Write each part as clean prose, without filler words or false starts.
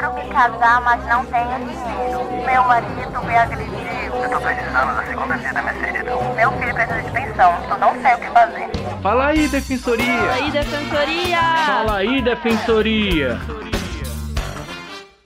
Quero me casar, mas não tenho dinheiro. Meu marido me agrediu. Eu tô precisando da segunda via da minha certidão. Meu filho precisa de pensão. Eu não sei o que fazer. Fala aí, Defensoria! Fala aí, Defensoria! Fala aí, Defensoria!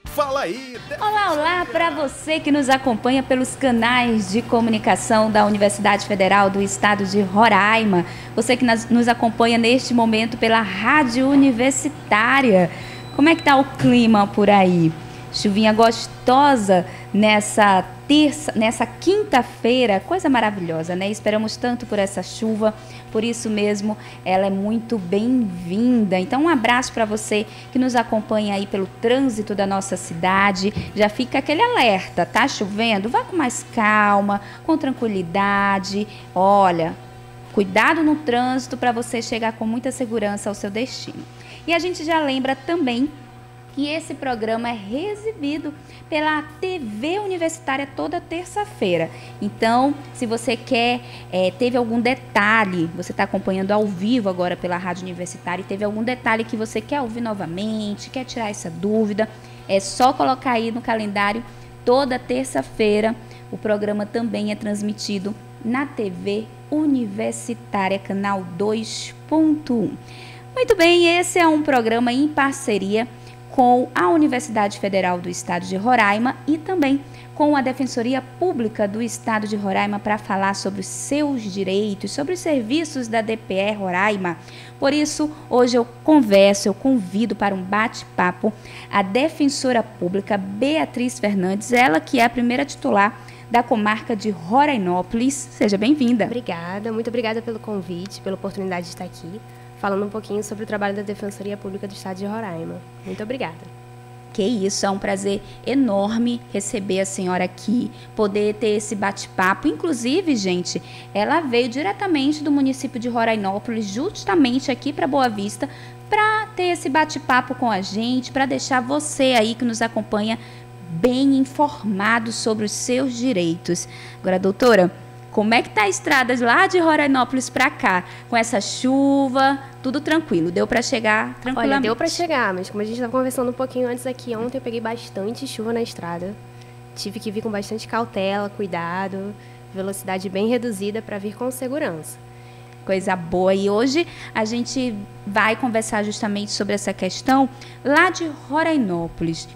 Fala aí! Olá, olá para você que nos acompanha pelos canais de comunicação da Universidade Federal do Estado de Roraima. Você que nos acompanha neste momento pela Rádio Universitária. Como é que tá o clima por aí? Chuvinha gostosa nessa quinta-feira, coisa maravilhosa, né? Esperamos tanto por essa chuva, por isso mesmo ela é muito bem-vinda. Então um abraço para você que nos acompanha aí pelo trânsito da nossa cidade. Já fica aquele alerta, tá chovendo? Vá com mais calma, com tranquilidade. Olha, cuidado no trânsito para você chegar com muita segurança ao seu destino. E a gente já lembra também que esse programa é exibido pela TV Universitária toda terça-feira. Então, se você teve algum detalhe, você está acompanhando ao vivo agora pela Rádio Universitária e teve algum detalhe que você quer ouvir novamente, quer tirar essa dúvida, é só colocar aí no calendário toda terça-feira. O programa também é transmitido na TV Universitária, canal 2.1. Muito bem, esse é um programa em parceria com a Universidade Federal do Estado de Roraima e também com a Defensoria Pública do Estado de Roraima para falar sobre os seus direitos, sobre os serviços da DPE Roraima. Por isso, hoje eu convido para um bate-papo a Defensora Pública Beatriz Fernandes, ela que é a primeira titular da comarca de Rorainópolis. Seja bem-vinda. Obrigada, muito obrigada pelo convite, pela oportunidade de estar aqui, falando um pouquinho sobre o trabalho da Defensoria Pública do Estado de Roraima. Muito obrigada. Que isso, é um prazer enorme receber a senhora aqui, poder ter esse bate-papo. Inclusive, gente, ela veio diretamente do município de Rorainópolis, justamente aqui para Boa Vista, para ter esse bate-papo com a gente, para deixar você aí que nos acompanha bem informado sobre os seus direitos. Agora, doutora, como é que tá a estrada lá de Rorainópolis para cá? Com essa chuva, tudo tranquilo? Deu para chegar tranquilamente? Olha, deu para chegar, mas como a gente estava conversando um pouquinho antes aqui, ontem eu peguei bastante chuva na estrada. Tive que vir com bastante cautela, cuidado, velocidade bem reduzida para vir com segurança. Coisa boa. E hoje a gente vai conversar justamente sobre essa questão lá de Rorainópolis.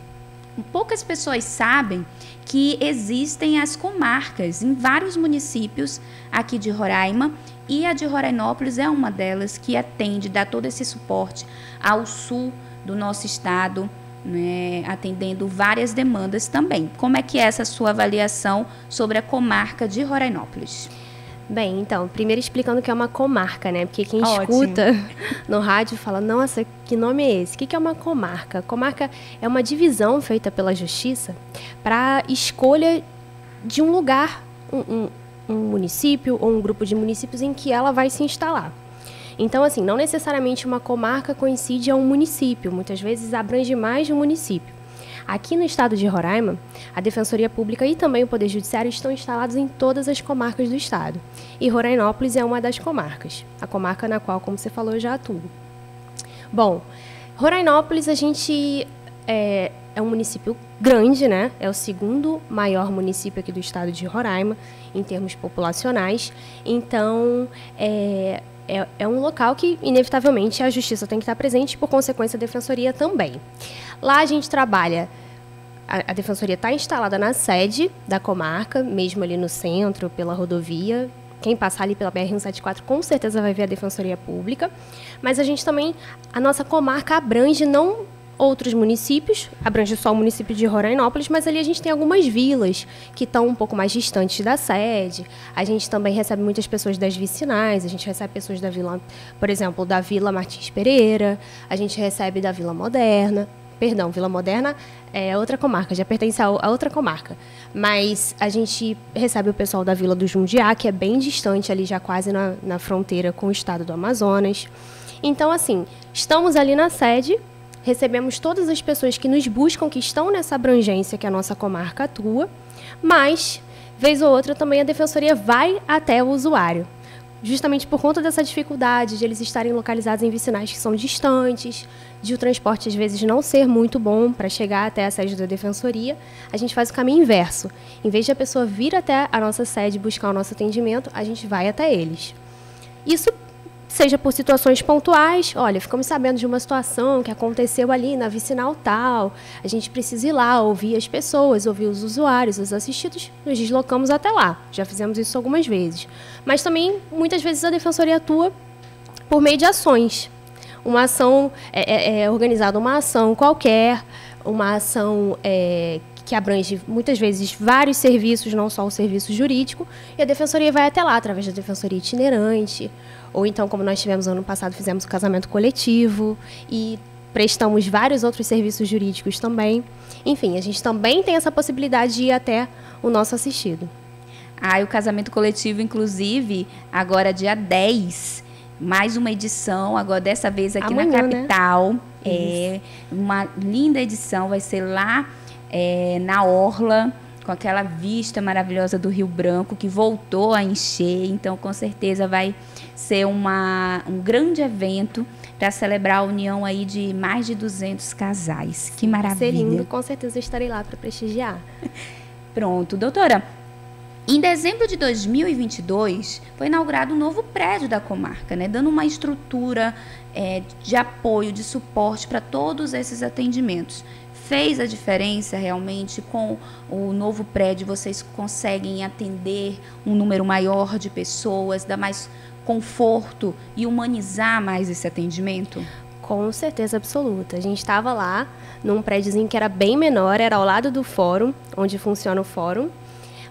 Poucas pessoas sabem que existem as comarcas em vários municípios aqui de Roraima, e a de Rorainópolis é uma delas que atende, dá todo esse suporte ao sul do nosso estado, né, atendendo várias demandas também. Como é que é essa sua avaliação sobre a comarca de Rorainópolis? Bem, então, primeiro explicando o que é uma comarca, né? Porque quem Ótimo. escuta no rádio fala, nossa, que nome é esse? O que é uma comarca? Comarca é uma divisão feita pela Justiça para escolha de um lugar, um município ou um grupo de municípios em que ela vai se instalar. Então, assim, não necessariamente uma comarca coincide a um município, muitas vezes abrange mais de um município. Aqui no estado de Roraima, a Defensoria Pública e também o Poder Judiciário estão instalados em todas as comarcas do estado. E Rorainópolis é uma das comarcas, a comarca na qual, como você falou, eu já atuo. Bom, Rorainópolis a gente é um município grande, né? É o segundo maior município aqui do estado de Roraima, em termos populacionais. Então, é um local que, inevitavelmente, a Justiça tem que estar presente e, por consequência, a Defensoria também. Lá a gente trabalha, a Defensoria está instalada na sede da comarca, mesmo ali no centro, pela rodovia. Quem passar ali pela BR-174 com certeza vai ver a Defensoria Pública. Mas a gente também, a nossa comarca abrange não outros municípios, abrange só o município de Rorainópolis, mas ali a gente tem algumas vilas que estão um pouco mais distantes da sede. A gente também recebe muitas pessoas das vicinais, a gente recebe pessoas da vila, por exemplo, da Vila Martins Pereira, a gente recebe da Vila Moderna. Perdão, Vila Moderna é outra comarca, já pertence a outra comarca. Mas a gente recebe o pessoal da Vila do Jundiá, que é bem distante, ali já quase na fronteira com o estado do Amazonas. Então, assim, estamos ali na sede, recebemos todas as pessoas que nos buscam, que estão nessa abrangência que a nossa comarca atua, mas, vez ou outra, também a Defensoria vai até o usuário. justamente por conta dessa dificuldade de eles estarem localizados em vicinais que são distantes, de o transporte às vezes não ser muito bom para chegar até a sede da defensoria, a gente faz o caminho inverso. Em vez de a pessoa vir até a nossa sede buscar o nosso atendimento, a gente vai até eles. Isso seja por situações pontuais, olha, ficamos sabendo de uma situação que aconteceu ali na vicinal tal, a gente precisa ir lá, ouvir as pessoas, ouvir os usuários, os assistidos, nos deslocamos até lá. Já fizemos isso algumas vezes. Mas também, muitas vezes, a defensoria atua por meio de ações. Uma ação, organizada uma ação qualquer, uma ação que abrange, muitas vezes, vários serviços, não só o serviço jurídico, e a defensoria vai até lá, através da defensoria itinerante, ou então, como nós tivemos ano passado, fizemos o casamento coletivo e prestamos vários outros serviços jurídicos também. Enfim, a gente também tem essa possibilidade de ir até o nosso assistido. E o casamento coletivo, inclusive, agora dia 10, mais uma edição, agora dessa vez aqui amanhã, na capital. Né? Uma linda edição, vai ser lá na Orla, com aquela vista maravilhosa do Rio Branco, que voltou a encher. Então, com certeza, vai ser um grande evento para celebrar a união aí de mais de 200 casais. Que maravilha. Vai ser lindo, com certeza eu estarei lá para prestigiar. Pronto, doutora. Em dezembro de 2022, foi inaugurado um novo prédio da comarca, né, dando uma estrutura de apoio, de suporte para todos esses atendimentos. Fez a diferença realmente? Com o novo prédio vocês conseguem atender um número maior de pessoas, dar mais conforto e humanizar mais esse atendimento? Com certeza absoluta. A gente estava lá num prédiozinho que era bem menor, era ao lado do fórum, onde funciona o fórum,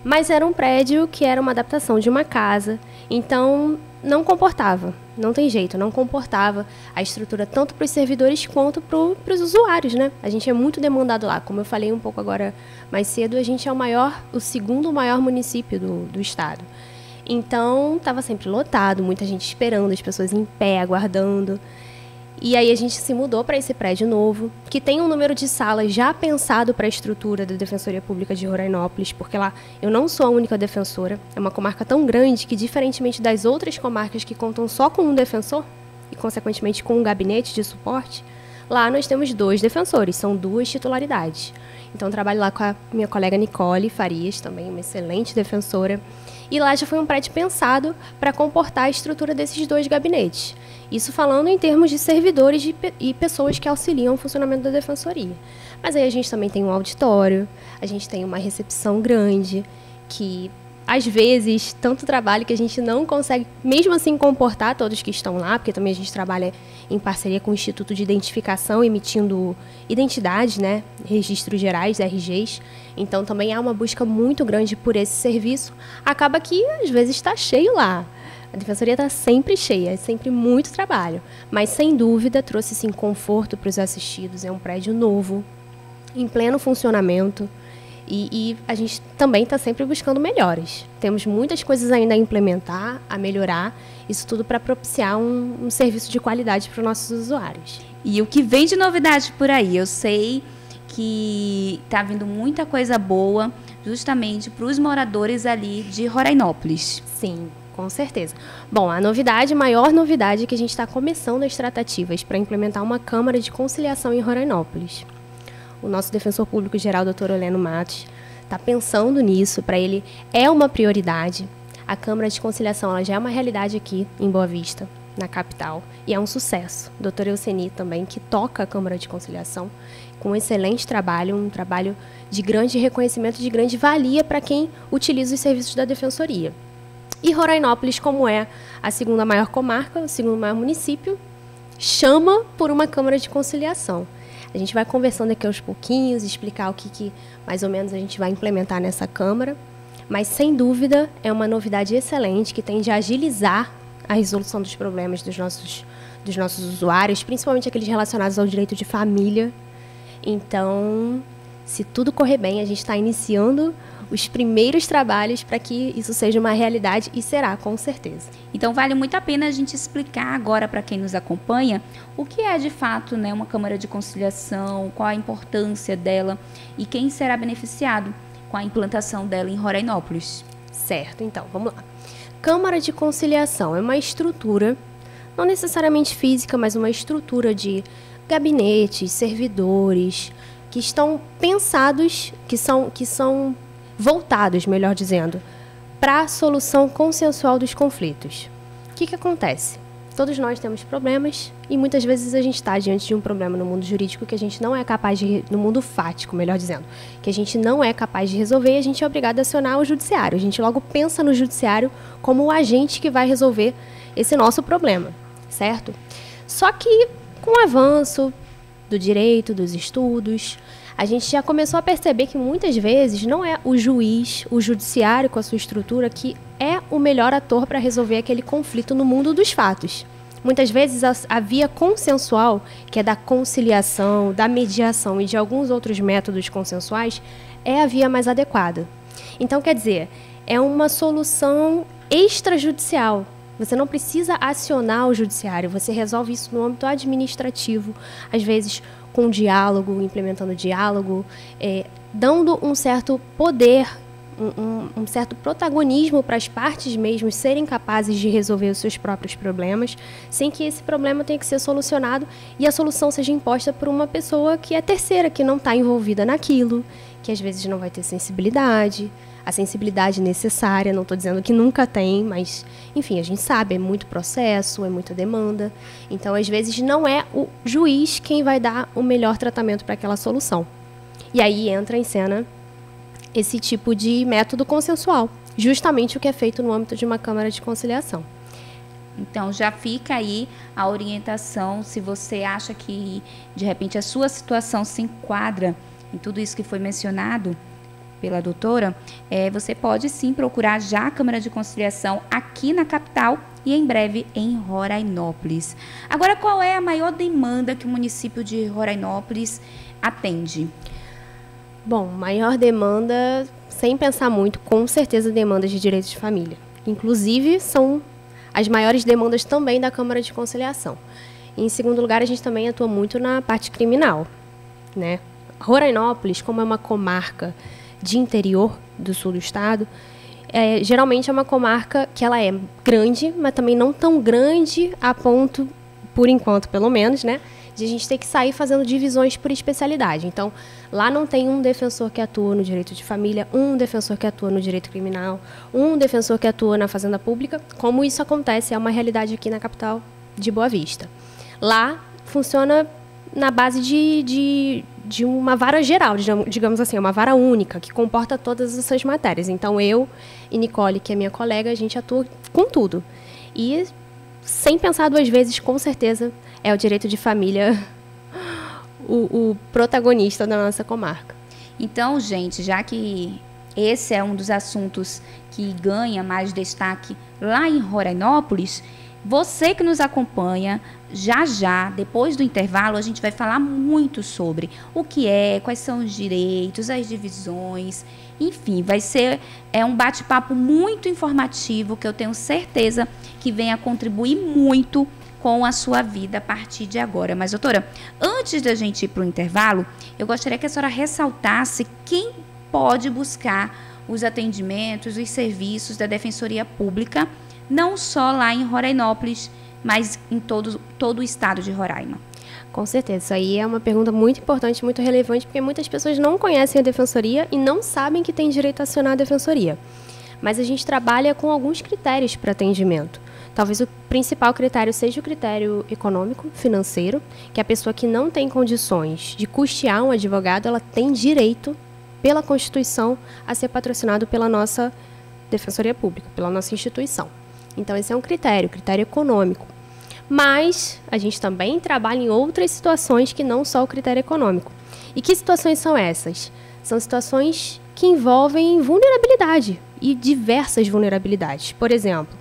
mas era um prédio que era uma adaptação de uma casa, então não comportava, não tem jeito, não comportava a estrutura tanto para os servidores quanto para os usuários, né? A gente é muito demandado lá, como eu falei um pouco agora mais cedo, a gente é o segundo maior município do estado. Então, estava sempre lotado, muita gente esperando, as pessoas em pé, aguardando. E aí a gente se mudou para esse prédio novo, que tem um número de salas já pensado para a estrutura da Defensoria Pública de Rorainópolis, porque lá eu não sou a única defensora, é uma comarca tão grande que, diferentemente das outras comarcas que contam só com um defensor, e consequentemente com um gabinete de suporte, lá nós temos 2 defensores, são 2 titularidades. Então eu trabalho lá com a minha colega Nicole Farias, também uma excelente defensora, e lá já foi um prédio pensado para comportar a estrutura desses 2 gabinetes. Isso falando em termos de servidores e pessoas que auxiliam o funcionamento da defensoria. Mas aí a gente também tem um auditório, a gente tem uma recepção grande, que às vezes, tanto trabalho que a gente não consegue, mesmo assim, comportar todos que estão lá, porque também a gente trabalha em parceria com o Instituto de Identificação, emitindo identidades, né, registros gerais, RGs. Então, também há uma busca muito grande por esse serviço. Acaba que, às vezes, está cheio lá. A defensoria está sempre cheia, é sempre muito trabalho. Mas, sem dúvida, trouxe, sim, conforto para os assistidos. É um prédio novo, em pleno funcionamento. E a gente também está sempre buscando melhores. Temos muitas coisas ainda a implementar, a melhorar, isso tudo para propiciar um serviço de qualidade para os nossos usuários. E o que vem de novidade por aí? Eu sei que está vindo muita coisa boa justamente para os moradores ali de Rorainópolis. Sim, com certeza. Bom, a maior novidade é que a gente está começando as tratativas para implementar uma Câmara de Conciliação em Rorainópolis. O nosso defensor público geral, Dr. Oleno Matos, está pensando nisso, para ele é uma prioridade. A Câmara de Conciliação ela já é uma realidade aqui em Boa Vista, na capital, e é um sucesso. O Dr. Euseni também, que toca a Câmara de Conciliação, com um excelente trabalho, um trabalho de grande reconhecimento, de grande valia para quem utiliza os serviços da Defensoria. E Rorainópolis, como é a segunda maior comarca, o segundo maior município, chama por uma Câmara de Conciliação. A gente vai conversando aqui aos pouquinhos, explicar o que mais ou menos a gente vai implementar nessa Câmara, mas, sem dúvida, é uma novidade excelente que tende a agilizar a resolução dos problemas dos nossos usuários, principalmente aqueles relacionados ao direito de família. Então, se tudo correr bem, a gente está iniciando os primeiros trabalhos para que isso seja uma realidade, e será, com certeza. Então, vale muito a pena a gente explicar agora para quem nos acompanha o que é, de fato, né, uma Câmara de Conciliação, qual a importância dela e quem será beneficiado com a implantação dela em Rorainópolis. Certo, então, vamos lá. Câmara de Conciliação é uma estrutura, não necessariamente física, mas uma estrutura de gabinetes, servidores, que estão pensados, que são voltados, melhor dizendo, para a solução consensual dos conflitos. O que acontece? Todos nós temos problemas e muitas vezes a gente está diante de um problema no mundo jurídico que a gente não é capaz de, no mundo fático, melhor dizendo, que a gente não é capaz de resolver e a gente é obrigado a acionar o judiciário. A gente logo pensa no judiciário como o agente que vai resolver esse nosso problema, certo? Só que com o avanço do direito, dos estudos, a gente já começou a perceber que muitas vezes não é o juiz, o judiciário com a sua estrutura que é o melhor ator para resolver aquele conflito no mundo dos fatos. Muitas vezes a via consensual, que é da conciliação, da mediação e de alguns outros métodos consensuais, é a via mais adequada. Então, quer dizer, é uma solução extrajudicial. Você não precisa acionar o judiciário, você resolve isso no âmbito administrativo, às vezes com diálogo, implementando diálogo, dando um certo poder, um certo protagonismo para as partes mesmo serem capazes de resolver os seus próprios problemas, sem que esse problema tenha que ser solucionado e a solução seja imposta por uma pessoa que é terceira, que não está envolvida naquilo, que às vezes não vai ter sensibilidade, a sensibilidade necessária, não estou dizendo que nunca tem, mas, enfim, a gente sabe, é muito processo, é muita demanda. Então, às vezes, não é o juiz quem vai dar o melhor tratamento para aquela solução. E aí entra em cena esse tipo de método consensual, justamente o que é feito no âmbito de uma Câmara de Conciliação. Então, já fica aí a orientação, se você acha que, de repente, a sua situação se enquadra em tudo isso que foi mencionado pela doutora, você pode sim procurar já a Câmara de Conciliação aqui na capital e em breve em Rorainópolis. Agora, qual é a maior demanda que o município de Rorainópolis atende? Bom, maior demanda, sem pensar muito, com certeza demandas de direitos de família. Inclusive, são as maiores demandas também da Câmara de Conciliação. Em segundo lugar, a gente também atua muito na parte criminal, né? Rorainópolis, como é uma comarca de interior do sul do estado, geralmente é uma comarca que ela é grande, mas também não tão grande a ponto, por enquanto pelo menos, né, de a gente ter que sair fazendo divisões por especialidade. Então, lá não tem um defensor que atua no direito de família, um defensor que atua no direito criminal, um defensor que atua na fazenda pública, como isso acontece, é uma realidade aqui na capital de Boa Vista. Lá funciona na base de uma vara geral, digamos assim, uma vara única, que comporta todas essas matérias. Então, eu e Nicole, que é minha colega, a gente atua com tudo. E, sem pensar duas vezes, com certeza, é o direito de família o protagonista da nossa comarca. Então, gente, já que esse é um dos assuntos que ganha mais destaque lá em Rorainópolis, você que nos acompanha, já, depois do intervalo, a gente vai falar muito sobre o que quais são os direitos, as divisões, enfim, vai ser um bate-papo muito informativo que eu tenho certeza que vem a contribuir muito com a sua vida a partir de agora. Mas, doutora, antes da gente ir para o intervalo, eu gostaria que a senhora ressaltasse quem pode buscar os atendimentos, os serviços da Defensoria Pública, não só lá em Rorainópolis, mas em todo o estado de Roraima. Com certeza, isso aí é uma pergunta muito importante, muito relevante, porque muitas pessoas não conhecem a Defensoria e não sabem que tem direito a acionar a Defensoria. Mas a gente trabalha com alguns critérios para atendimento. Talvez o principal critério seja o critério econômico, financeiro, que a pessoa que não tem condições de custear um advogado, ela tem direito, pela Constituição, a ser patrocinado pela nossa Defensoria Pública, pela nossa instituição. Então, esse é um critério econômico. Mas a gente também trabalha em outras situações que não só o critério econômico. E que situações são essas? São situações que envolvem vulnerabilidade e diversas vulnerabilidades. Por exemplo,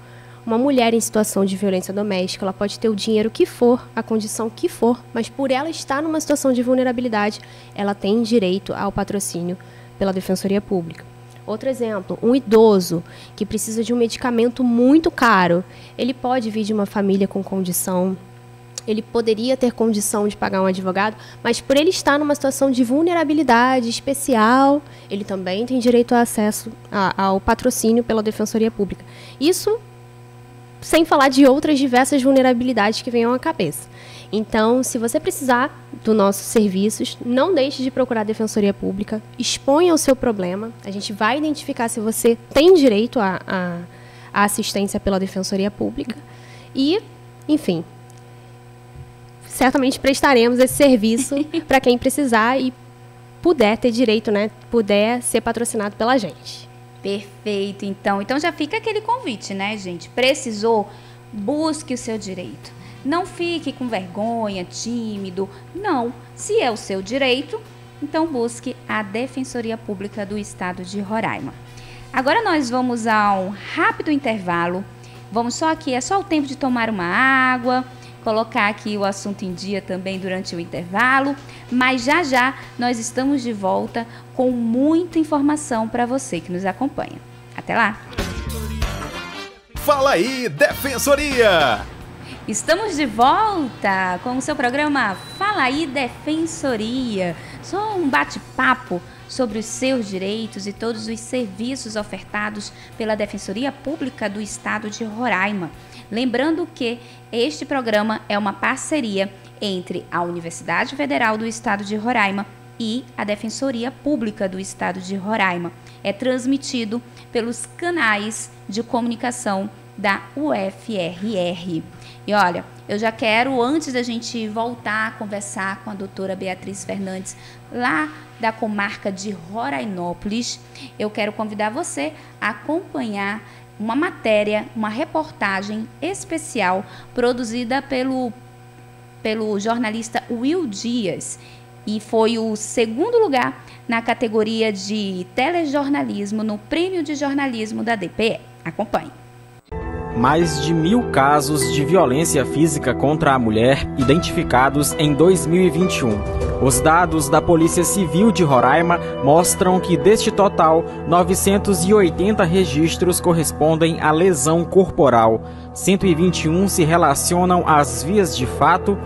uma mulher em situação de violência doméstica, ela pode ter o dinheiro que for, a condição que for, mas por ela estar numa situação de vulnerabilidade, ela tem direito ao patrocínio pela Defensoria Pública. Outro exemplo, um idoso que precisa de um medicamento muito caro, ele pode vir de uma família com condição, ele poderia ter condição de pagar um advogado, mas por ele estar numa situação de vulnerabilidade especial, ele também tem direito a acesso ao patrocínio pela Defensoria Pública. Isso sem falar de outras diversas vulnerabilidades que venham à cabeça. Então, se você precisar dos nossos serviços, não deixe de procurar a Defensoria Pública, exponha o seu problema, a gente vai identificar se você tem direito à assistência pela Defensoria Pública e, enfim, certamente prestaremos esse serviço para quem precisar e puder ter direito, né, puder ser patrocinado pela gente. Perfeito, então já fica aquele convite, né, gente? Precisou, busque o seu direito. Não fique com vergonha, tímido. Não, se é o seu direito, então busque a Defensoria Pública do Estado de Roraima. Agora nós vamos a um rápido intervalo. Vamos só aqui, é só o tempo de tomar uma água, colocar aqui o assunto em dia também durante o intervalo, mas já nós estamos de volta com muita informação para você que nos acompanha. Até lá! Fala aí, Defensoria! Estamos de volta com o seu programa Fala aí, Defensoria. Só um bate-papo sobre os seus direitos e todos os serviços ofertados pela Defensoria Pública do Estado de Roraima. Lembrando que este programa é uma parceria entre a Universidade Federal do Estado de Roraima e a Defensoria Pública do Estado de Roraima. É transmitido pelos canais de comunicação da UFRR. E olha, eu já quero, antes da gente voltar a conversar com a doutora Beatriz Fernandes, lá da comarca de Rorainópolis, eu quero convidar você a acompanhar uma matéria, uma reportagem especial produzida pelo jornalista Will Dias. E foi o segundo lugar na categoria de telejornalismo no Prêmio de Jornalismo da DPE. Acompanhe. Mais de 1.000 casos de violência física contra a mulher identificados em 2021. Os dados da Polícia Civil de Roraima mostram que, deste total, 980 registros correspondem à lesão corporal, 121 se relacionam às vias de fato,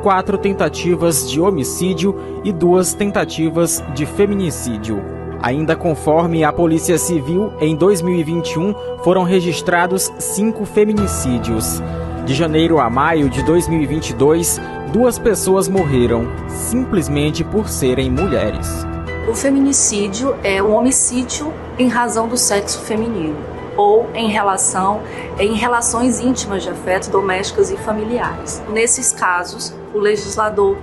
4 tentativas de homicídio e 2 tentativas de feminicídio. Ainda conforme a Polícia Civil, em 2021 foram registrados 5 feminicídios. De janeiro a maio de 2022, 2 pessoas morreram, simplesmente por serem mulheres. O feminicídio é um homicídio em razão do sexo feminino ou em relações íntimas de afeto, domésticas e familiares. Nesses casos, o legislador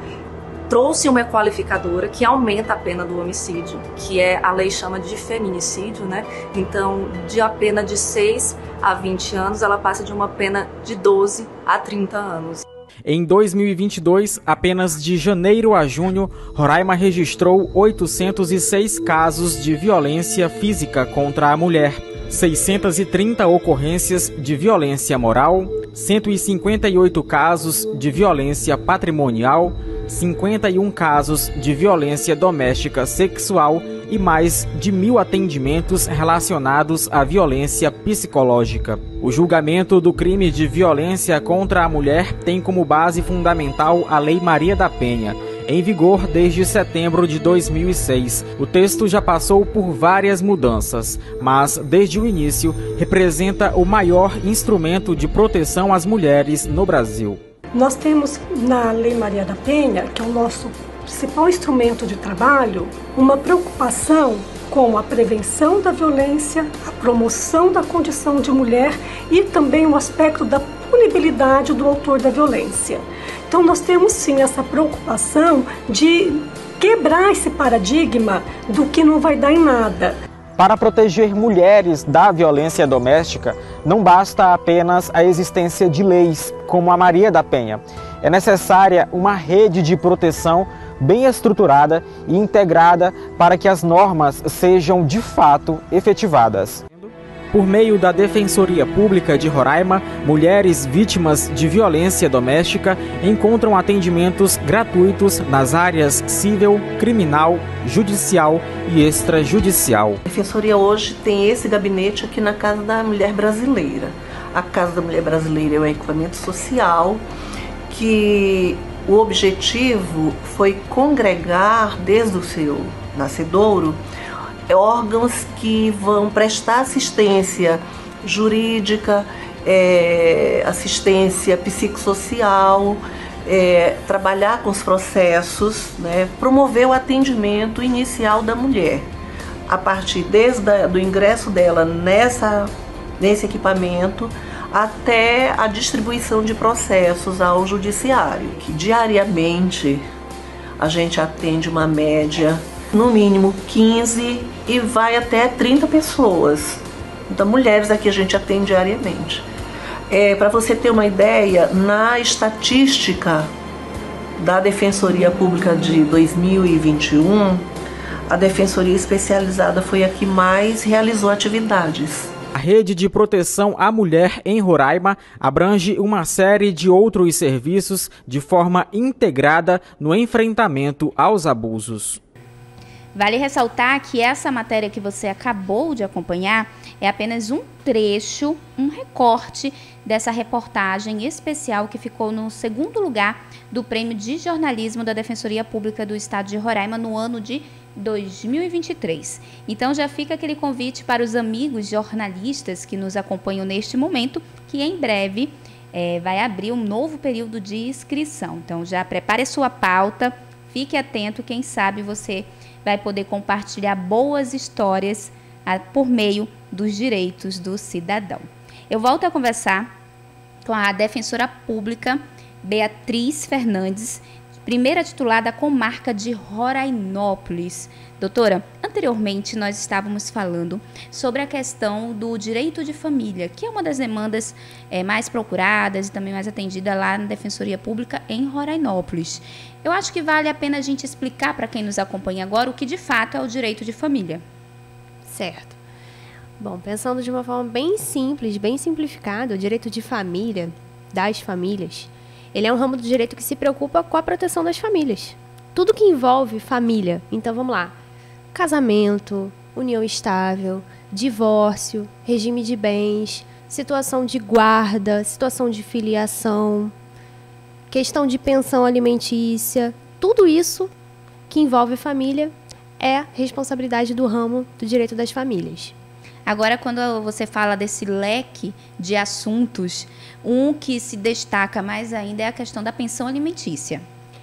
trouxe uma qualificadora que aumenta a pena do homicídio, que a lei chama de feminicídio, né? Então, de a pena de 6 a 20 anos, ela passa de uma pena de 12 a 30 anos. Em 2022, apenas de janeiro a junho, Roraima registrou 806 casos de violência física contra a mulher, 630 ocorrências de violência moral, 158 casos de violência patrimonial, 51 casos de violência doméstica sexual e mais de 1.000 atendimentos relacionados à violência psicológica. O julgamento do crime de violência contra a mulher tem como base fundamental a Lei Maria da Penha, em vigor desde setembro de 2006. O texto já passou por várias mudanças, mas desde o início representa o maior instrumento de proteção às mulheres no Brasil. Nós temos na Lei Maria da Penha, que é o nosso principal instrumento de trabalho, uma preocupação com a prevenção da violência, a promoção da condição de mulher e também o aspecto da punibilidade do autor da violência. Então nós temos sim essa preocupação de quebrar esse paradigma do que não vai dar em nada. Para proteger mulheres da violência doméstica, não basta apenas a existência de leis, como a Maria da Penha. É necessária uma rede de proteção bem estruturada e integrada para que as normas sejam de fato efetivadas. Por meio da Defensoria Pública de Roraima, mulheres vítimas de violência doméstica encontram atendimentos gratuitos nas áreas civil, criminal, judicial e extrajudicial. A Defensoria hoje tem esse gabinete aqui na Casa da Mulher Brasileira. A Casa da Mulher Brasileira é um equipamento social que o objetivo foi congregar desde o seu nascedouro órgãos que vão prestar assistência jurídica assistência psicossocial, trabalhar com os processos, né, promover o atendimento inicial da mulher, a partir do ingresso dela nesse equipamento até a distribuição de processos ao judiciário, que diariamente a gente atende uma média, no mínimo 15 e vai até 30 pessoas. Então, mulheres aqui a gente atende diariamente. Para você ter uma ideia, na estatística da Defensoria Pública de 2021, a Defensoria Especializada foi a que mais realizou atividades. A rede de proteção à mulher em Roraima abrange uma série de outros serviços de forma integrada no enfrentamento aos abusos. Vale ressaltar que essa matéria que você acabou de acompanhar é apenas um trecho, um recorte dessa reportagem especial que ficou no segundo lugar do Prêmio de Jornalismo da Defensoria Pública do Estado de Roraima no ano de 2023. Então já fica aquele convite para os amigos jornalistas que nos acompanham neste momento, que em breve vai abrir um novo período de inscrição. Então já prepare sua pauta, fique atento, quem sabe você vai poder compartilhar boas histórias por meio dos direitos do cidadão. Eu volto a conversar com a defensora pública Beatriz Fernandes, primeira titular da comarca de Rorainópolis. Doutora, anteriormente nós estávamos falando sobre a questão do direito de família, que é uma das demandas mais procuradas e também mais atendida lá na Defensoria Pública em Rorainópolis. Eu acho que vale a pena a gente explicar para quem nos acompanha agora o que de fato é o direito de família. Certo. Bom, pensando de uma forma bem simples, bem simplificada, o direito de família, das famílias, ele é um ramo do direito que se preocupa com a proteção das famílias. Tudo que envolve família. Então, vamos lá. Casamento, união estável, divórcio, regime de bens, situação de guarda, situação de filiação, questão de pensão alimentícia. Tudo isso que envolve família é responsabilidade do ramo do direito das famílias. Agora, quando você fala desse leque de assuntos, um que se destaca mais ainda é a questão da pensão alimentícia.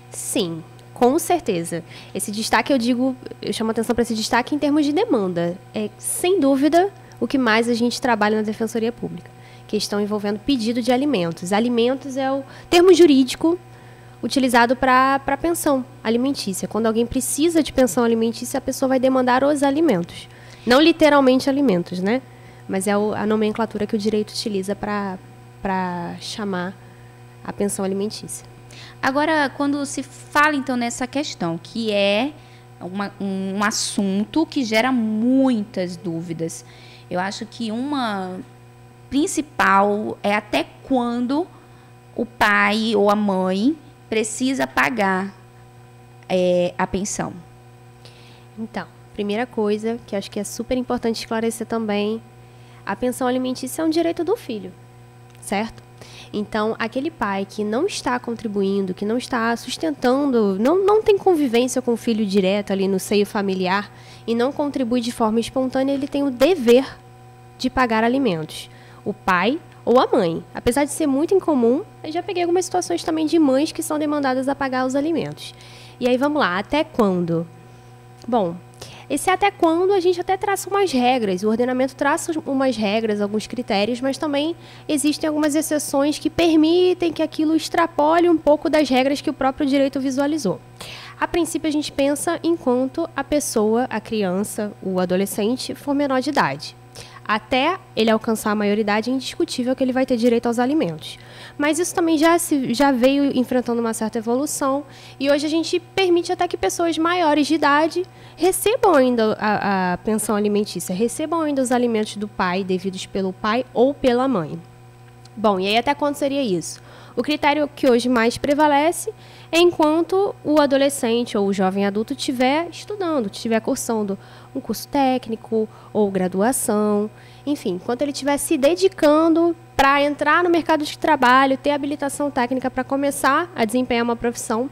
Sim, com certeza. Esse destaque, eu chamo atenção para esse destaque em termos de demanda. É, sem dúvida, o que mais a gente trabalha na Defensoria Pública. Questão envolvendo pedido de alimentos. Alimentos é o termo jurídico utilizado para pensão alimentícia. Quando alguém precisa de pensão alimentícia, a pessoa vai demandar os alimentos. Não literalmente alimentos, né? Mas é a nomenclatura que o direito utiliza para chamar a pensão alimentícia. Agora, quando se fala, então, nessa questão, que é um assunto que gera muitas dúvidas, eu acho que uma principal é até quando o pai ou a mãe precisa pagar a pensão. Então, primeira coisa, que acho que é super importante esclarecer também, a pensão alimentícia é um direito do filho, certo? Então, aquele pai que não está contribuindo, que não está sustentando, não tem convivência com o filho direto ali no seio familiar e não contribui de forma espontânea, ele tem o dever de pagar alimentos. O pai ou a mãe. Apesar de ser muito incomum, eu já peguei algumas situações também de mães que são demandadas a pagar os alimentos. E aí, vamos lá, até quando? Bom, esse até quando a gente até traça umas regras. O ordenamento traça umas regras, alguns critérios, mas também existem algumas exceções que permitem que aquilo extrapole um pouco das regras que o próprio direito visualizou. A princípio, a gente pensa enquanto a pessoa, a criança, o adolescente, for menor de idade. Até ele alcançar a maioridade, é indiscutível que ele vai ter direito aos alimentos. Mas isso também já veio enfrentando uma certa evolução e hoje a gente permite até que pessoas maiores de idade recebam ainda a pensão alimentícia, recebam ainda os alimentos do pai, devidos pelo pai ou pela mãe. Bom, e aí até quando seria isso? O critério que hoje mais prevalece é enquanto o adolescente ou o jovem adulto estiver estudando, estiver cursando um curso técnico ou graduação, enfim, enquanto ele estiver se dedicando para entrar no mercado de trabalho, ter habilitação técnica para começar a desempenhar uma profissão,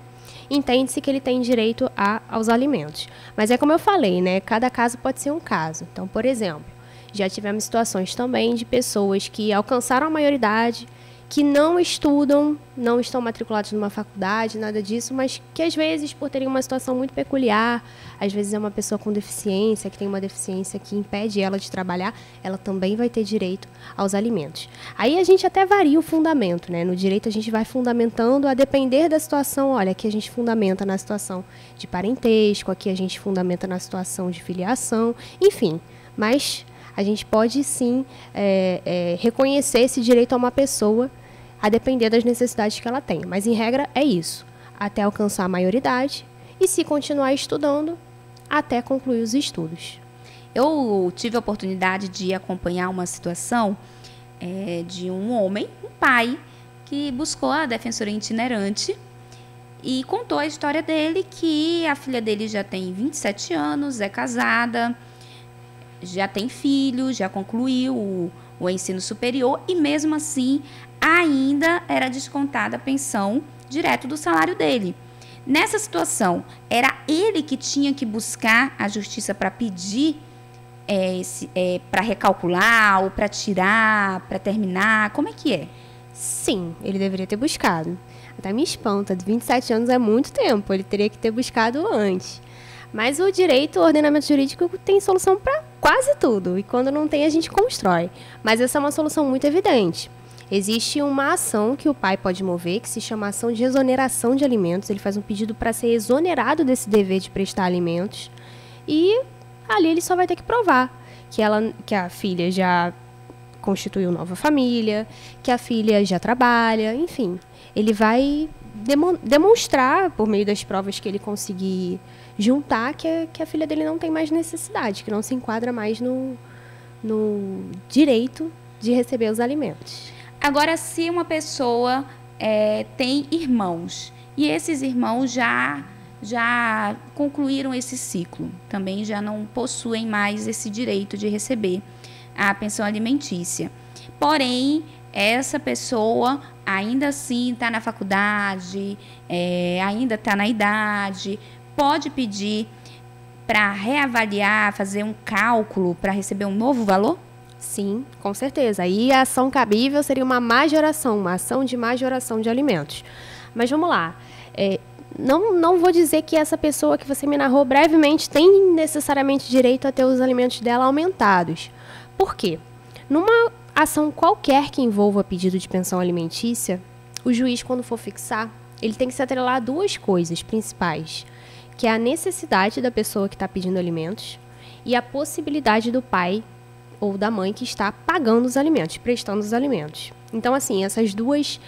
entende-se que ele tem direito aos alimentos. Mas é como eu falei, né? Cada caso pode ser um caso. Então, por exemplo, Já tivemos situações também de pessoas que alcançaram a maioridade, que não estudam, não estão matriculados numa faculdade, nada disso, mas que às vezes, por terem uma situação muito peculiar, às vezes é uma pessoa com deficiência, que tem uma deficiência que impede ela de trabalhar, ela também vai ter direito aos alimentos. Aí a gente até varia o fundamento, né? No direito a gente vai fundamentando a depender da situação. Olha, aqui a gente fundamenta na situação de parentesco, aqui a gente fundamenta na situação de filiação, enfim, mas a gente pode sim reconhecer esse direito a uma pessoa a depender das necessidades que ela tem. Mas, em regra, é isso. Até alcançar a maioridade e, se continuar estudando, até concluir os estudos. Eu tive a oportunidade de acompanhar uma situação de um homem, um pai, que buscou a defensoria itinerante e contou a história dele, que a filha dele já tem 27 anos, é casada, já tem filho, já concluiu o ensino superior e, mesmo assim, ainda era descontada a pensão direto do salário dele. Nessa situação, era ele que tinha que buscar a justiça para pedir, para recalcular ou para tirar, para terminar? Como é que é? Sim, ele deveria ter buscado. Até me espanta, de 27 anos é muito tempo, ele teria que ter buscado antes. Mas o direito, o ordenamento jurídico tem solução para quase tudo. E quando não tem, a gente constrói. Mas essa é uma solução muito evidente. Existe uma ação que o pai pode mover, que se chama ação de exoneração de alimentos. Ele faz um pedido para ser exonerado desse dever de prestar alimentos. E ali ele só vai ter que provar que a filha já constituiu nova família, que a filha já trabalha, enfim. Ele vai demonstrar, por meio das provas que ele conseguir juntar, que a filha dele não tem mais necessidade, que não se enquadra mais no direito de receber os alimentos. Agora, se uma pessoa tem irmãos e esses irmãos já concluíram esse ciclo, também já não possuem mais esse direito de receber a pensão alimentícia. Porém, essa pessoa ainda assim está na faculdade, ainda está na idade, pode pedir para reavaliar, fazer um cálculo para receber um novo valor? Sim, com certeza. Aí a ação cabível seria uma majoração, uma ação de majoração de alimentos. Mas vamos lá. Não vou dizer que essa pessoa que você me narrou brevemente tem necessariamente direito a ter os alimentos dela aumentados. Por quê? Numa ação qualquer que envolva pedido de pensão alimentícia, o juiz, quando for fixar, ele tem que se atrelar a duas coisas principais, que é a necessidade da pessoa que está pedindo alimentos e a possibilidade do pai ou da mãe que está pagando os alimentos, prestando os alimentos. Então, assim, essas duas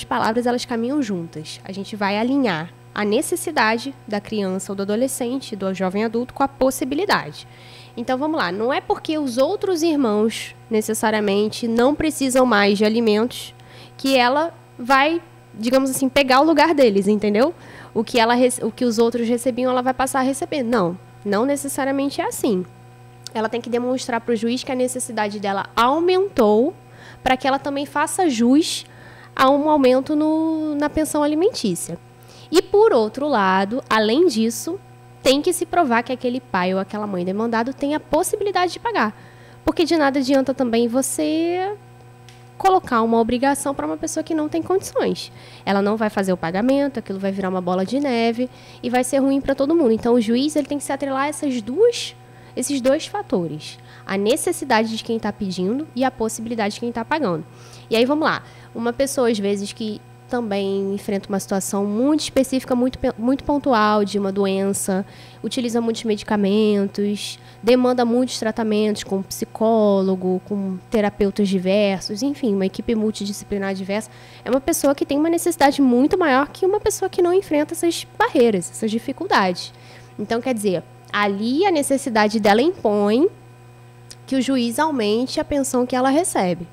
palavras, elas caminham juntas. A gente vai alinhar a necessidade da criança ou do adolescente, do jovem adulto, com a possibilidade. Então, vamos lá. Não é porque os outros irmãos, necessariamente, não precisam mais de alimentos que ela vai, digamos assim, pegar o lugar deles, entendeu? O que os outros recebiam, ela vai passar a receber. Não necessariamente é assim. Ela tem que demonstrar para o juiz que a necessidade dela aumentou para que ela também faça jus a um aumento na pensão alimentícia. E, por outro lado, além disso, tem que se provar que aquele pai ou aquela mãe demandado tem a possibilidade de pagar. Porque de nada adianta também você colocar uma obrigação para uma pessoa que não tem condições. Ela não vai fazer o pagamento, aquilo vai virar uma bola de neve e vai ser ruim para todo mundo. Então, o juiz ele tem que se atrelar a esses dois fatores. A necessidade de quem está pedindo e a possibilidade de quem está pagando. E aí, vamos lá. Uma pessoa, às vezes, que também enfrenta uma situação muito específica, muito pontual de uma doença, utiliza muitos medicamentos, demanda muitos tratamentos com psicólogo, com terapeutas diversos, enfim, uma equipe multidisciplinar diversa. É uma pessoa que tem uma necessidade muito maior que uma pessoa que não enfrenta essas barreiras, essas dificuldades. Então, quer dizer, ali a necessidade dela impõe que o juiz aumente a pensão que ela recebe.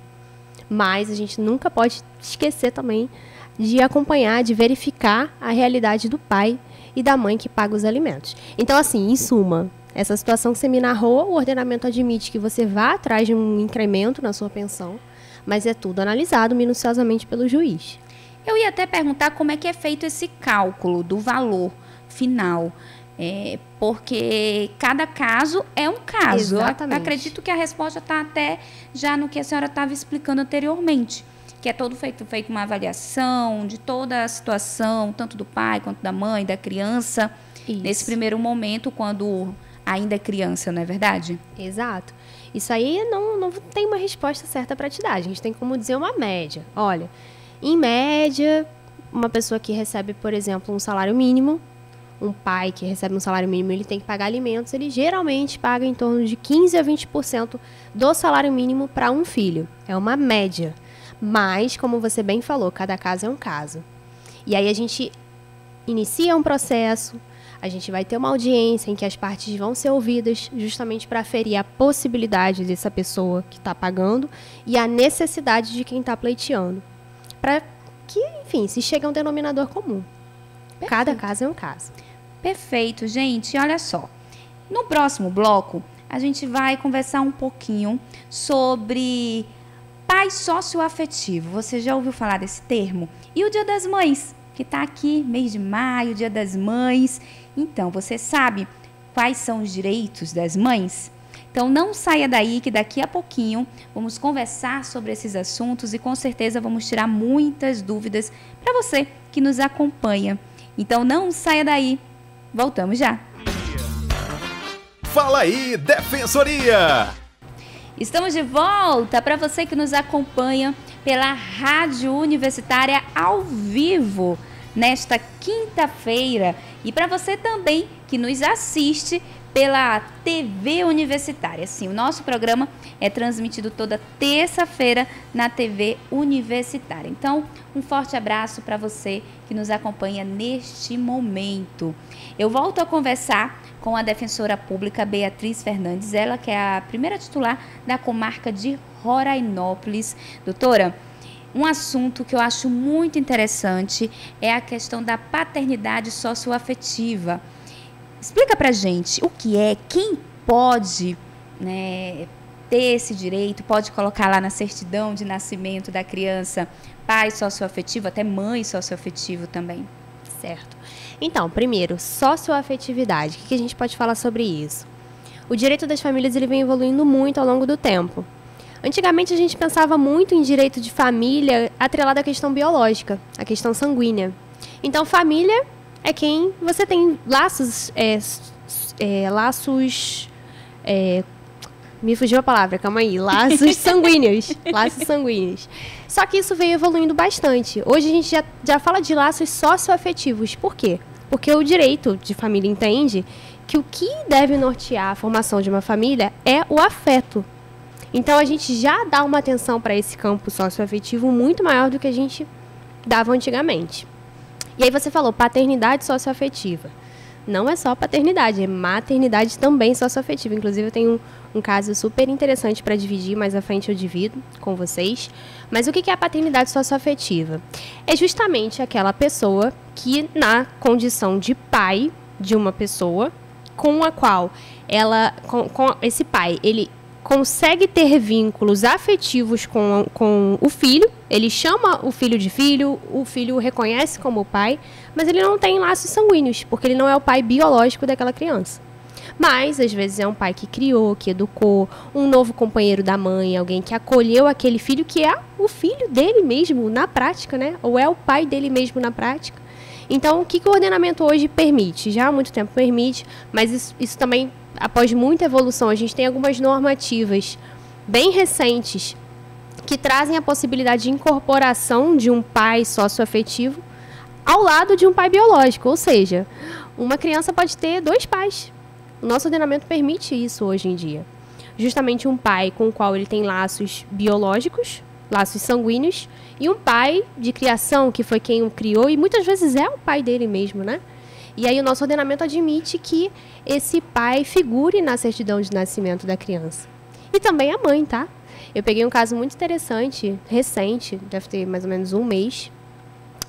Mas a gente nunca pode esquecer também de acompanhar, de verificar a realidade do pai e da mãe que paga os alimentos. Então, assim, em suma, essa situação que você me narrou, o ordenamento admite que você vá atrás de um incremento na sua pensão, mas é tudo analisado minuciosamente pelo juiz. Eu ia até perguntar como é que é feito esse cálculo do valor final. Porque cada caso é um caso. Exatamente. Eu acredito que a resposta está até já no que a senhora estava explicando anteriormente, que é todo feito uma avaliação de toda a situação, tanto do pai quanto da mãe, da criança, nesse primeiro momento, quando ainda é criança, não é verdade? Exato. Isso aí não tem uma resposta certa para te dar. A gente tem como dizer uma média. Olha, em média, uma pessoa que recebe, por exemplo, um salário mínimo, um pai que recebe um salário mínimo, ele tem que pagar alimentos, ele geralmente paga em torno de 15% a 20% do salário mínimo para um filho. É uma média. Mas, como você bem falou, cada caso é um caso. E aí a gente inicia um processo, a gente vai ter uma audiência em que as partes vão ser ouvidas justamente para aferir a possibilidade dessa pessoa que está pagando e a necessidade de quem está pleiteando. Para que, enfim, se chegue a um denominador comum. Perfeito. Cada caso é um caso. Perfeito, gente. Olha só. No próximo bloco, a gente vai conversar um pouquinho sobre pai socioafetivo. Você já ouviu falar desse termo? E o Dia das Mães, que está aqui, mês de maio, Dia das Mães. Então, você sabe quais são os direitos das mães? Então, não saia daí, que daqui a pouquinho vamos conversar sobre esses assuntos e com certeza vamos tirar muitas dúvidas para você que nos acompanha. Então, não saia daí. Voltamos já. Fala aí, Defensoria! Estamos de volta para você que nos acompanha pela Rádio Universitária ao vivo nesta quinta-feira e para você também que nos assiste pela TV Universitária. Sim, o nosso programa é transmitido toda terça-feira na TV Universitária. Então, um forte abraço para você que nos acompanha neste momento. Eu volto a conversar com a defensora pública Beatriz Fernandes, ela que é a primeira titular da comarca de Rorainópolis. Doutora, um assunto que eu acho muito interessante é a questão da paternidade socioafetiva. Explica pra gente o que é, quem pode, né, ter esse direito, pode colocar lá na certidão de nascimento da criança pai socioafetivo, até mãe socioafetivo também. Certo. Então, primeiro, socioafetividade. O que a gente pode falar sobre isso? O direito das famílias ele vem evoluindo muito ao longo do tempo. Antigamente a gente pensava muito em direito de família atrelado à questão biológica, à questão sanguínea. Então, família é quem você tem laços, me fugiu a palavra, calma aí, laços sanguíneos, laços sanguíneos. Só que isso veio evoluindo bastante. Hoje a gente já fala de laços socioafetivos. Por quê? Porque o direito de família entende que o que deve nortear a formação de uma família é o afeto. Então a gente já dá uma atenção para esse campo socioafetivo muito maior do que a gente dava antigamente. E aí você falou paternidade socioafetiva. Não é só paternidade, é maternidade também socioafetiva. Inclusive eu tenho um caso super interessante para dividir, mais à frente eu divido com vocês. Mas o que é a paternidade socioafetiva? É justamente aquela pessoa que, na condição de pai de uma pessoa, com a qual com esse pai, ele consegue ter vínculos afetivos com o filho, ele chama o filho o filho o reconhece como pai, mas ele não tem laços sanguíneos, porque ele não é o pai biológico daquela criança. Mas, às vezes, é um pai que criou, que educou, um novo companheiro da mãe, alguém que acolheu aquele filho, que é o filho dele mesmo na prática, né? Ou é o pai dele mesmo na prática. Então, o que o ordenamento hoje permite? Já há muito tempo permite, mas isso também, após muita evolução, a gente tem algumas normativas bem recentes que trazem a possibilidade de incorporação de um pai socioafetivo ao lado de um pai biológico. Ou seja, uma criança pode ter dois pais. O nosso ordenamento permite isso hoje em dia. Justamente um pai com o qual ele tem laços biológicos, laços sanguíneos, e um pai de criação, que foi quem o criou, e muitas vezes é o pai dele mesmo, né? E aí o nosso ordenamento admite que esse pai figure na certidão de nascimento da criança. E também a mãe, tá? Eu peguei um caso muito interessante, recente, deve ter mais ou menos um mês,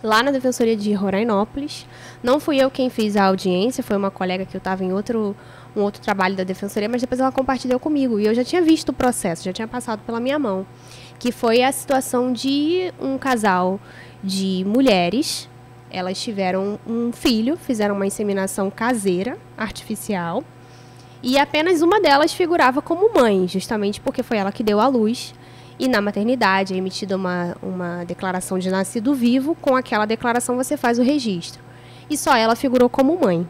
lá na Defensoria de Rorainópolis. Não fui eu quem fiz a audiência, foi uma colega que eu estava em um outro trabalho da Defensoria, mas depois ela compartilhou comigo. E eu já tinha visto o processo, já tinha passado pela minha mão. Que foi a situação de um casal de mulheres, Elas tiveram um filho, fizeram uma inseminação caseira, artificial, e apenas uma delas figurava como mãe, justamente porque foi ela que deu à luz. E na maternidade é emitida uma declaração de nascido vivo, com aquela declaração você faz o registro. E só ela figurou como mãe.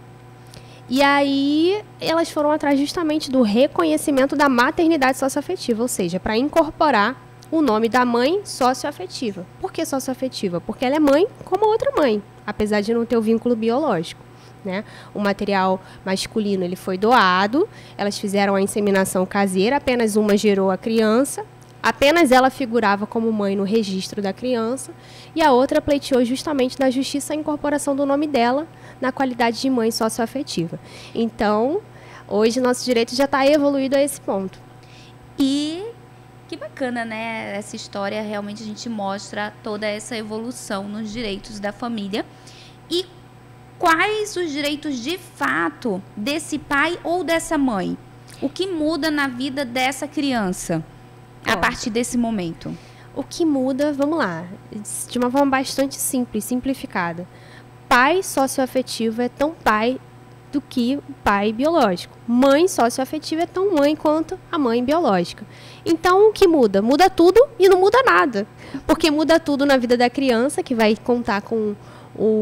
E aí elas foram atrás justamente do reconhecimento da maternidade socioafetiva, ou seja, para incorporar o nome da mãe socioafetiva. Por que socioafetiva? Porque ela é mãe como outra mãe, apesar de não ter o vínculo biológico, né? O material masculino ele foi doado, elas fizeram a inseminação caseira, apenas uma gerou a criança, apenas ela figurava como mãe no registro da criança, e a outra pleiteou justamente na justiça a incorporação do nome dela na qualidade de mãe socioafetiva. Então, hoje nosso direito já está evoluído a esse ponto. E que bacana, né? Essa história realmente a gente mostra toda essa evolução nos direitos da família. E quais os direitos de fato desse pai ou dessa mãe? O que muda na vida dessa criança a partir desse momento? O que muda, vamos lá, de uma forma bastante simples, simplificada. Pai socioafetivo é tão pai do que o pai biológico. Mãe socioafetiva é tão mãe quanto a mãe biológica. Então, o que muda? Muda tudo e não muda nada. Porque muda tudo na vida da criança, que vai contar com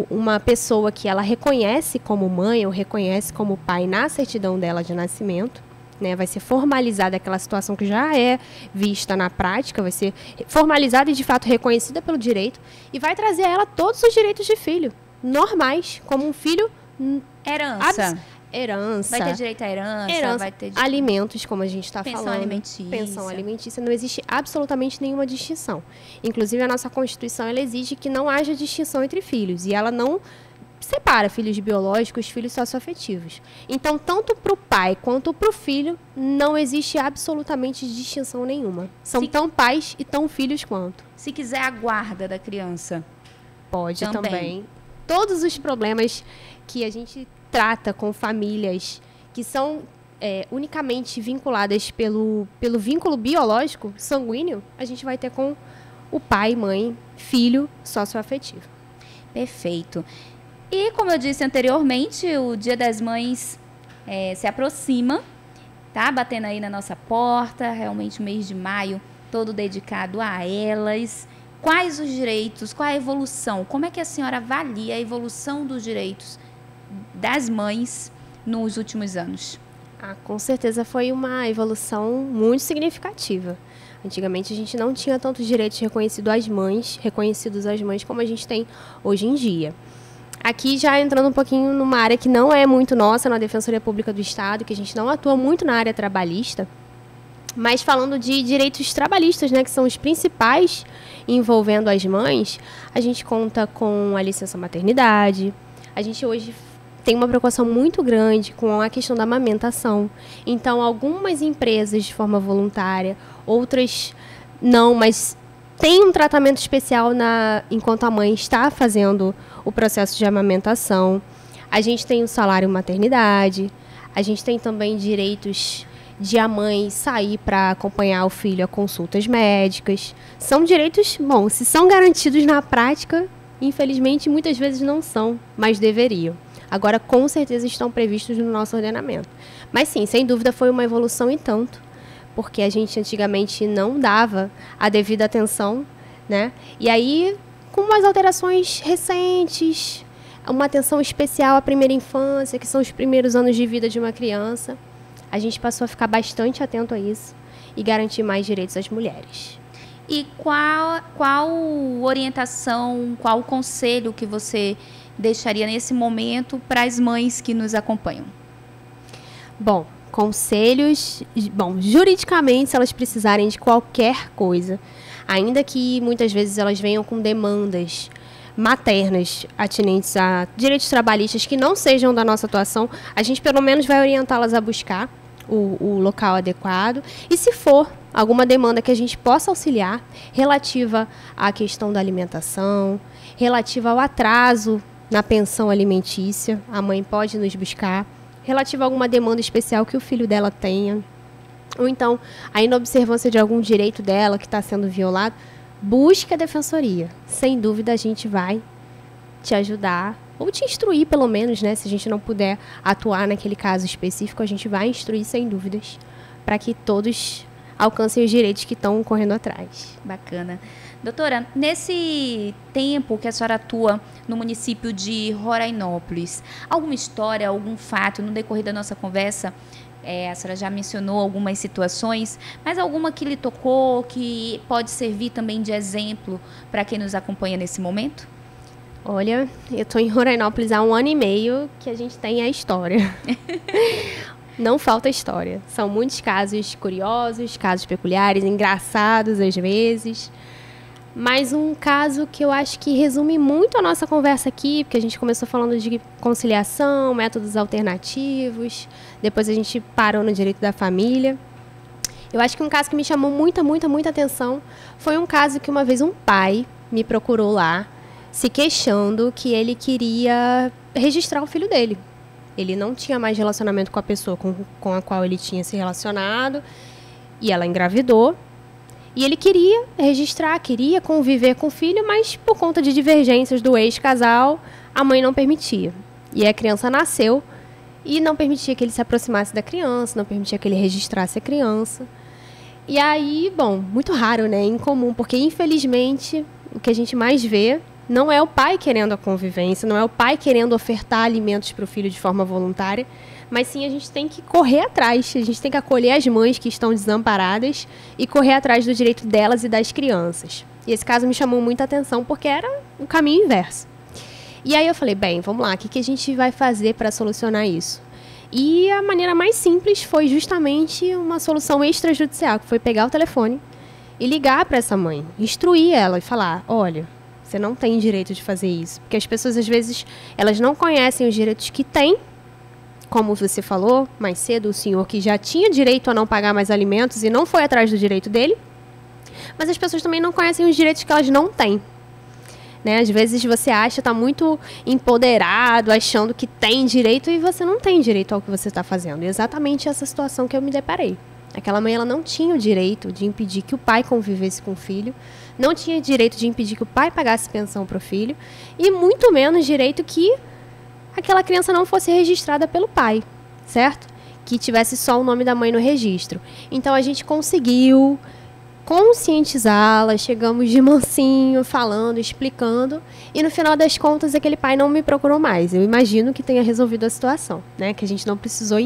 uma pessoa que ela reconhece como mãe ou reconhece como pai na certidão dela de nascimento. Né, vai ser formalizada aquela situação que já é vista na prática, vai ser formalizada e de fato reconhecida pelo direito e vai trazer a ela todos os direitos de filho, normais, como um filho... Herança. Herança. Vai ter direito à herança, vai ter direito... alimentos, como a gente está falando. Pensão alimentícia. Pensão alimentícia, não existe absolutamente nenhuma distinção. Inclusive, a nossa Constituição ela exige que não haja distinção entre filhos, e ela não separa filhos biológicos, filhos socioafetivos. Então, tanto para o pai quanto para o filho, não existe absolutamente distinção nenhuma. São tão pais e tão filhos quanto. Se quiser a guarda da criança. Pode também. Todos os problemas que a gente trata com famílias que são unicamente vinculadas pelo vínculo biológico, sanguíneo, a gente vai ter com o pai, mãe, filho socioafetivo. Perfeito. E, como eu disse anteriormente, o Dia das Mães se aproxima, tá? Batendo aí na nossa porta, realmente o mês de maio todo dedicado a elas. Quais os direitos, qual a evolução? Como é que a senhora avalia a evolução dos direitos das mães nos últimos anos? Com certeza foi uma evolução muito significativa. Antigamente a gente não tinha tantos direitos reconhecidos às mães como a gente tem hoje em dia. Aqui já entrando um pouquinho numa área que não é muito nossa, na Defensoria Pública do Estado, que a gente não atua muito na área trabalhista, mas falando de direitos trabalhistas, né, que são os principais envolvendo as mães, a gente conta com a licença maternidade, a gente hoje tem uma preocupação muito grande com a questão da amamentação. Então, algumas empresas de forma voluntária, outras não, mas tem um tratamento especial enquanto a mãe está fazendo o processo de amamentação. A gente tem o salário maternidade, a gente tem também direitos de a mãe sair para acompanhar o filho a consultas médicas. São direitos, bom, se são garantidos na prática, infelizmente muitas vezes não são, mas deveriam. Agora, com certeza, estão previstos no nosso ordenamento. Mas sim, sem dúvida foi uma evolução e tanto, porque a gente antigamente não dava a devida atenção, né? E aí, com umas alterações recentes, uma atenção especial à primeira infância, que são os primeiros anos de vida de uma criança, a gente passou a ficar bastante atento a isso e garantir mais direitos às mulheres. E qual orientação, qual conselho que você deixaria nesse momento para as mães que nos acompanham? Bom, conselhos, juridicamente, se elas precisarem de qualquer coisa, ainda que muitas vezes elas venham com demandas maternas atinentes a direitos trabalhistas que não sejam da nossa atuação, a gente pelo menos vai orientá-las a buscar o local adequado. E se for alguma demanda que a gente possa auxiliar relativa à questão da alimentação, relativa ao atraso na pensão alimentícia, a mãe pode nos buscar, relativa a alguma demanda especial que o filho dela tenha, ou então a inobservância de algum direito dela que está sendo violado, busque a defensoria. Sem dúvida a gente vai te ajudar, ou te instruir pelo menos, né? Se a gente não puder atuar naquele caso específico, a gente vai instruir sem dúvidas, para que todos alcancem os direitos que estão correndo atrás. Bacana. Doutora, nesse tempo que a senhora atua no município de Rorainópolis, alguma história, algum fato, no decorrer da nossa conversa, a senhora já mencionou algumas situações, mas alguma que lhe tocou, que pode servir também de exemplo para quem nos acompanha nesse momento? Olha, eu estou em Rorainópolis há 1 ano e meio que a gente tem a história. Não falta história. São muitos casos curiosos, casos peculiares, engraçados às vezes. Mas um caso que eu acho que resume muito a nossa conversa aqui, porque a gente começou falando de conciliação, métodos alternativos, depois a gente parou no direito da família. Eu acho que um caso que me chamou muita atenção foi um caso que uma vez um pai me procurou lá, se queixando que ele queria registrar o filho dele. Ele não tinha mais relacionamento com a pessoa com a qual ele tinha se relacionado, e ela engravidou. E ele queria registrar, queria conviver com o filho, mas por conta de divergências do ex-casal, a mãe não permitia. E a criança nasceu e não permitia que ele se aproximasse da criança, não permitia que ele registrasse a criança. E aí, bom, muito raro, né? Incomum, porque infelizmente o que a gente mais vê não é o pai querendo a convivência, não é o pai querendo ofertar alimentos para o filho de forma voluntária, mas sim a gente tem que correr atrás, a gente tem que acolher as mães que estão desamparadas e correr atrás do direito delas e das crianças. E esse caso me chamou muita atenção porque era o caminho inverso. E aí eu falei, bem, vamos lá, o que a gente vai fazer para solucionar isso? E a maneira mais simples foi justamente uma solução extrajudicial, que foi pegar o telefone e ligar para essa mãe, instruir ela e falar, olha, você não tem direito de fazer isso. Porque as pessoas, às vezes, elas não conhecem os direitos que têm. Como você falou mais cedo, o senhor que já tinha direito a não pagar mais alimentos e não foi atrás do direito dele. Mas as pessoas também não conhecem os direitos que elas não têm. Né? Às vezes você acha, está muito empoderado, achando que tem direito e você não tem direito ao que você está fazendo. E exatamente essa situação que eu me deparei. Aquela mãe, ela não tinha o direito de impedir que o pai convivesse com o filho, não tinha direito de impedir que o pai pagasse pensão para o filho, e muito menos direito que aquela criança não fosse registrada pelo pai, certo? Que tivesse só o nome da mãe no registro. Então a gente conseguiu conscientizá-la, chegamos de mansinho, falando, explicando, e no final das contas aquele pai não me procurou mais. Eu imagino que tenha resolvido a situação, né? Que a gente não precisou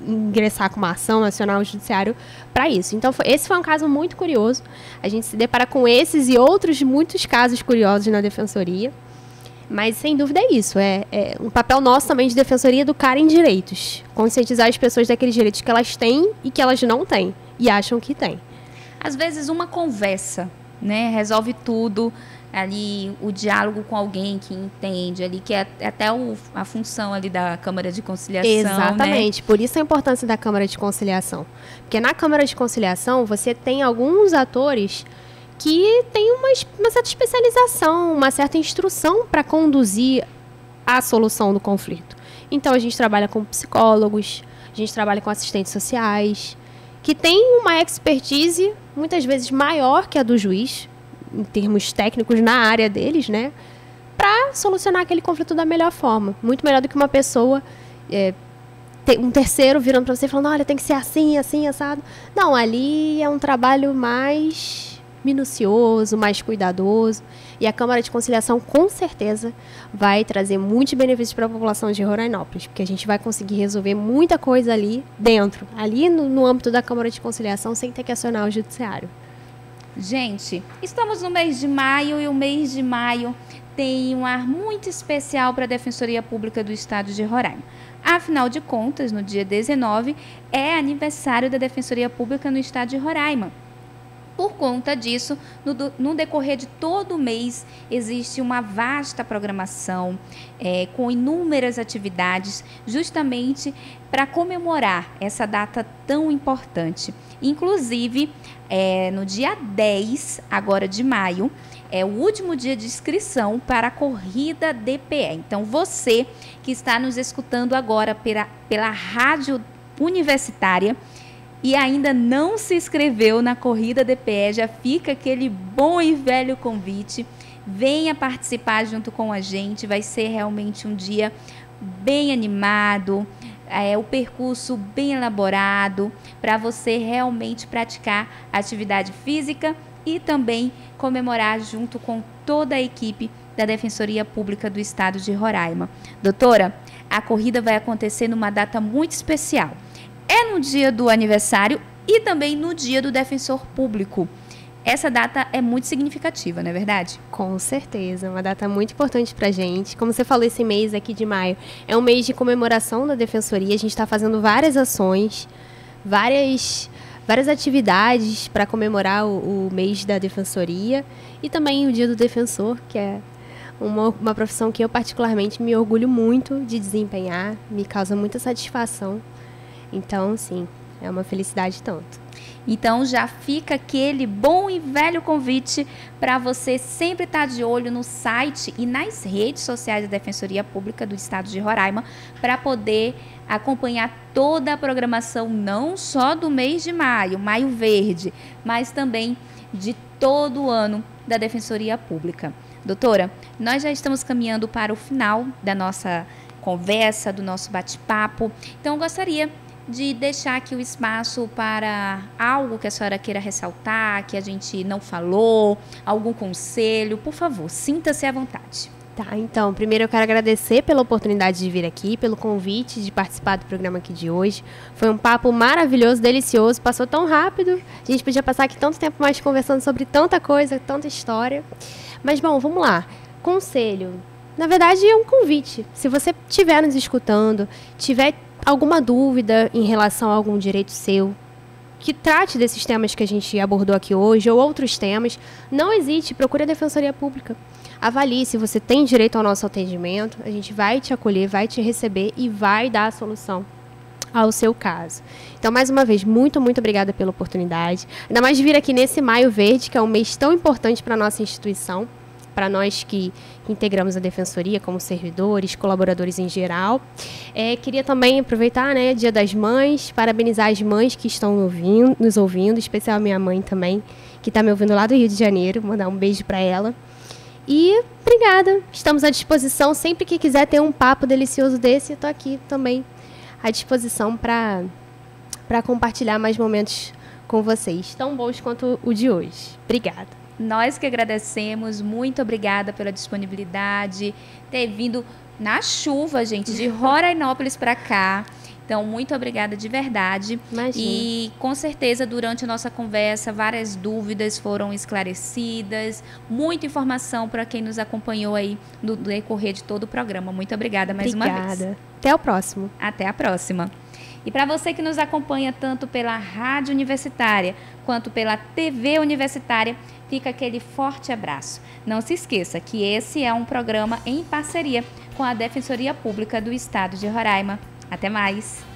ingressar com uma ação nacional no judiciário para isso. Então esse foi um caso muito curioso. A gente se depara com esses e outros muitos casos curiosos na defensoria. Mas, sem dúvida, é isso. É um papel nosso também de defensoria educar em direitos. Conscientizar as pessoas daqueles direitos que elas têm e que elas não têm. E acham que têm. Às vezes, uma conversa, né, resolve tudo. Ali, o diálogo com alguém que entende, ali, que é até a função ali da Câmara de Conciliação. Exatamente. Né? Por isso a importância da Câmara de Conciliação. Porque na Câmara de Conciliação, você tem alguns atores que tem uma certa especialização, uma certa instrução para conduzir a solução do conflito. Então, a gente trabalha com psicólogos, a gente trabalha com assistentes sociais, que tem uma expertise, muitas vezes, maior que a do juiz, em termos técnicos, na área deles, né? Para solucionar aquele conflito da melhor forma. Muito melhor do que uma pessoa, um terceiro virando para você e falando, olha, tem que ser assim, assim, assado. Não, ali é um trabalho mais minucioso, mais cuidadoso, e a Câmara de Conciliação com certeza vai trazer muitos benefícios para a população de Rorainópolis, porque a gente vai conseguir resolver muita coisa ali dentro, ali no âmbito da Câmara de Conciliação, sem ter que acionar o judiciário. Gente, estamos no mês de maio e o mês de maio tem um ar muito especial para a Defensoria Pública do Estado de Roraima. Afinal de contas, no dia 19 é aniversário da Defensoria Pública no Estado de Roraima. Por conta disso, no decorrer de todo o mês, existe uma vasta programação com inúmeras atividades, justamente para comemorar essa data tão importante. Inclusive, no dia 10, agora de maio, é o último dia de inscrição para a corrida DPE. Então, você que está nos escutando agora pela Rádio Universitária, e ainda não se inscreveu na corrida DPE, já fica aquele bom e velho convite venha participar junto com a gente, vai ser realmente um dia bem animado, o percurso bem elaborado para você realmente praticar atividade física e também comemorar junto com toda a equipe da Defensoria Pública do Estado de Roraima. Doutora, a corrida vai acontecer numa data muito especial. É no dia do aniversário e também no dia do Defensor Público. Essa data é muito significativa, não é verdade? Com certeza, uma data muito importante pra gente. Como você falou, esse mês aqui de maio é um mês de comemoração da Defensoria. A gente está fazendo várias ações, várias atividades para comemorar o mês da Defensoria e também o Dia do Defensor, que é uma profissão que eu particularmente me orgulho muito de desempenhar, me causa muita satisfação. Então, sim, é uma felicidade tanto. Então já fica aquele bom e velho convite para você sempre estar de olho no site e nas redes sociais da Defensoria Pública do Estado de Roraima para poder acompanhar toda a programação, não só do mês de maio, Maio Verde, mas também de todo o ano da Defensoria Pública. Doutora, nós já estamos caminhando para o final da nossa conversa, do nosso bate-papo, então eu gostaria de deixar aqui o espaço para algo que a senhora queira ressaltar, que a gente não falou, algum conselho, por favor, sinta-se à vontade. Tá, então, primeiro eu quero agradecer pela oportunidade de vir aqui, pelo convite de participar do programa aqui de hoje. Foi um papo maravilhoso, delicioso, passou tão rápido, a gente podia passar aqui tanto tempo mais conversando sobre tanta coisa, tanta história. Mas, bom, vamos lá. Conselho, na verdade é um convite. Se você estiver nos escutando, tiver alguma dúvida em relação a algum direito seu, que trate desses temas que a gente abordou aqui hoje ou outros temas, não hesite, procure a Defensoria Pública. Avalie se você tem direito ao nosso atendimento, a gente vai te acolher, vai te receber e vai dar a solução ao seu caso. Então, mais uma vez, muito, muito obrigada pela oportunidade. Ainda mais de vir aqui nesse Maio Verde, que é um mês tão importante para a nossa instituição, para nós que integramos a Defensoria como servidores, colaboradores em geral. Queria também aproveitar, né, Dia das Mães, parabenizar as mães que estão nos ouvindo, especial a minha mãe também, que está me ouvindo lá do Rio de Janeiro, mandar um beijo para ela. E obrigada, estamos à disposição, sempre que quiser ter um papo delicioso desse, eu estou aqui também à disposição para compartilhar mais momentos com vocês, tão bons quanto o de hoje. Obrigada. Nós que agradecemos, muito obrigada pela disponibilidade, ter vindo na chuva, gente, de Rorainópolis para cá. Então, muito obrigada de verdade. Imagina. E, com certeza, durante a nossa conversa, várias dúvidas foram esclarecidas, muita informação para quem nos acompanhou aí no decorrer de todo o programa. Muito obrigada mais uma vez. Obrigada. Até o próximo. Até a próxima. E para você que nos acompanha tanto pela Rádio Universitária quanto pela TV Universitária, fica aquele forte abraço. Não se esqueça que esse é um programa em parceria com a Defensoria Pública do Estado de Roraima. Até mais!